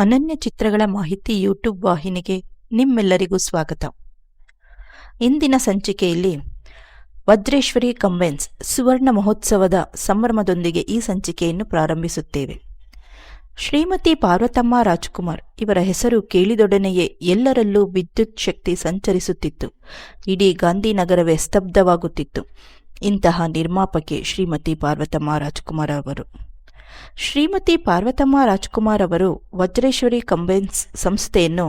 ಅನನ್ಯ ಚಿತ್ರಗಳ ಮಾಹಿತಿ ಯೂಟ್ಯೂಬ್ ವಾಹಿನಿಗೆ ನಿಮ್ಮೆಲ್ಲರಿಗೂ ಸ್ವಾಗತ. ಇಂದಿನ ಸಂಚಿಕೆಯಲ್ಲಿ ವಜ್ರೇಶ್ವರಿ ಕಂಬೈನ್ಸ್ ಸುವರ್ಣ ಮಹೋತ್ಸವದ ಸಂಭ್ರಮದೊಂದಿಗೆ ಈ ಸಂಚಿಕೆಯನ್ನು ಪ್ರಾರಂಭಿಸುತ್ತೇವೆ. ಶ್ರೀಮತಿ ಪಾರ್ವತಮ್ಮ ರಾಜ್ಕುಮಾರ್ ಇವರ ಹೆಸರು ಕೇಳಿದೊಡನೆಯೇ ಎಲ್ಲರಲ್ಲೂ ವಿದ್ಯುತ್ ಶಕ್ತಿ ಸಂಚರಿಸುತ್ತಿತ್ತು. ಇಡೀ ಗಾಂಧಿನಗರವೇ ಸ್ತಬ್ಧವಾಗುತ್ತಿತ್ತು. ಇಂತಹ ನಿರ್ಮಾಪಕಿ ಶ್ರೀಮತಿ ಪಾರ್ವತಮ್ಮ ರಾಜ್ಕುಮಾರ್ ಅವರು. ಶ್ರೀಮತಿ ಪಾರ್ವತಮ್ಮ ರಾಜ್ಕುಮಾರ್ ಅವರು ವಜ್ರೇಶ್ವರಿ ಕಂಬೈನ್ಸ್ ಸಂಸ್ಥೆಯನ್ನು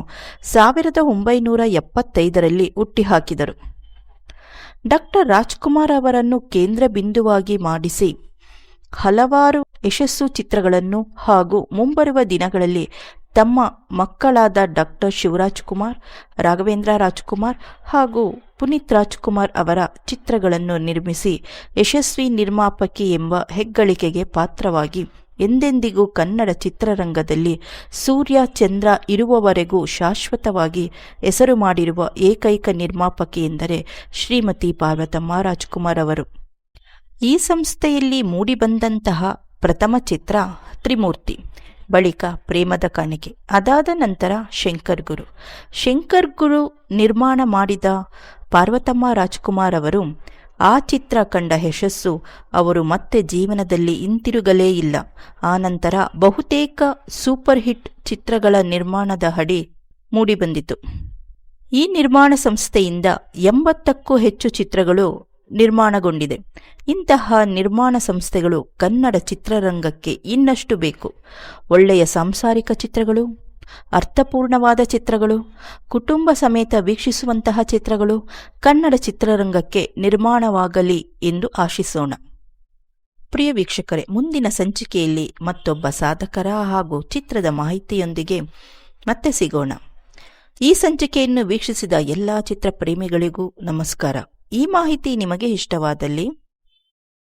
1975ರಲ್ಲಿ ಹುಟ್ಟಿಹಾಕಿದರು. ಡಾಕ್ಟರ್ ರಾಜ್ಕುಮಾರ್ ಅವರನ್ನು ಕೇಂದ್ರ ಬಿಂದುವಾಗಿ ಮಾಡಿಸಿ ಹಲವಾರು ಯಶಸ್ಸು ಚಿತ್ರಗಳನ್ನು ಹಾಗೂ ಮುಂಬರುವ ದಿನಗಳಲ್ಲಿ ತಮ್ಮ ಮಕ್ಕಳಾದ ಡಾಕ್ಟರ್ ಶಿವರಾಜ್ ಕುಮಾರ್, ರಾಘವೇಂದ್ರ ರಾಜ್ಕುಮಾರ್ ಹಾಗೂ ಪುನೀತ್ ರಾಜ್ಕುಮಾರ್ ಅವರ ಚಿತ್ರಗಳನ್ನು ನಿರ್ಮಿಸಿ ಯಶಸ್ವಿ ನಿರ್ಮಾಪಕಿ ಎಂಬ ಹೆಗ್ಗಳಿಕೆಗೆ ಪಾತ್ರವಾಗಿ ಎಂದೆಂದಿಗೂ ಕನ್ನಡ ಚಿತ್ರರಂಗದಲ್ಲಿ ಸೂರ್ಯ ಚಂದ್ರ ಇರುವವರೆಗೂ ಶಾಶ್ವತವಾಗಿ ಹೆಸರು ಮಾಡಿರುವ ಏಕೈಕ ನಿರ್ಮಾಪಕಿ ಎಂದರೆ ಶ್ರೀಮತಿ ಪಾರ್ವತಮ್ಮ ರಾಜ್ಕುಮಾರ್ ಅವರು. ಈ ಸಂಸ್ಥೆಯಲ್ಲಿ ಮೂಡಿಬಂದಂತಹ ಪ್ರಥಮ ಚಿತ್ರ ತ್ರಿಮೂರ್ತಿ, ಬಳಿಕ ಪ್ರೇಮದ ಕಾಣಿಕೆ, ಅದಾದ ನಂತರ ಶಂಕರ್ ಗುರು ನಿರ್ಮಾಣ ಮಾಡಿದ ಪಾರ್ವತಮ್ಮ ರಾಜ್ಕುಮಾರ್ ಅವರು ಆ ಚಿತ್ರ ಕಂಡ ಯಶಸ್ಸು ಅವರು ಮತ್ತೆ ಜೀವನದಲ್ಲಿ ಹಿಂತಿರುಗಲೇ ಇಲ್ಲ. ಆನಂತರ ಬಹುತೇಕ ಸೂಪರ್ ಹಿಟ್ ಚಿತ್ರಗಳ ನಿರ್ಮಾಣದ ಹಡಿ ಮೂಡಿಬಂದಿತು. ಈ ನಿರ್ಮಾಣ ಸಂಸ್ಥೆಯಿಂದ 80ಕ್ಕೂ ಹೆಚ್ಚು ಚಿತ್ರಗಳು ನಿರ್ಮಾಣಗೊಂಡಿದೆ. ಇಂತಹ ನಿರ್ಮಾಣ ಸಂಸ್ಥೆಗಳು ಕನ್ನಡ ಚಿತ್ರರಂಗಕ್ಕೆ ಇನ್ನಷ್ಟು ಬೇಕು. ಒಳ್ಳೆಯ ಸಾಂಸಾರಿಕ ಚಿತ್ರಗಳು, ಅರ್ಥಪೂರ್ಣವಾದ ಚಿತ್ರಗಳು, ಕುಟುಂಬ ಸಮೇತ ವೀಕ್ಷಿಸುವಂತಹ ಚಿತ್ರಗಳು ಕನ್ನಡ ಚಿತ್ರರಂಗಕ್ಕೆ ನಿರ್ಮಾಣವಾಗಲಿ ಎಂದು ಆಶಿಸೋಣ. ಪ್ರಿಯ ವೀಕ್ಷಕರೇ, ಮುಂದಿನ ಸಂಚಿಕೆಯಲ್ಲಿ ಮತ್ತೊಬ್ಬ ಸಾಧಕರ ಹಾಗೂ ಚಿತ್ರದ ಮಾಹಿತಿಯೊಂದಿಗೆ ಮತ್ತೆ ಸಿಗೋಣ. ಈ ಸಂಚಿಕೆಯನ್ನು ವೀಕ್ಷಿಸಿದ ಎಲ್ಲ ಚಿತ್ರ ಪ್ರೇಮಿಗಳಿಗೂ ನಮಸ್ಕಾರ. ಈ ಮಾಹಿತಿ ನಿಮಗೆ ಇಷ್ಟವಾದಲ್ಲಿ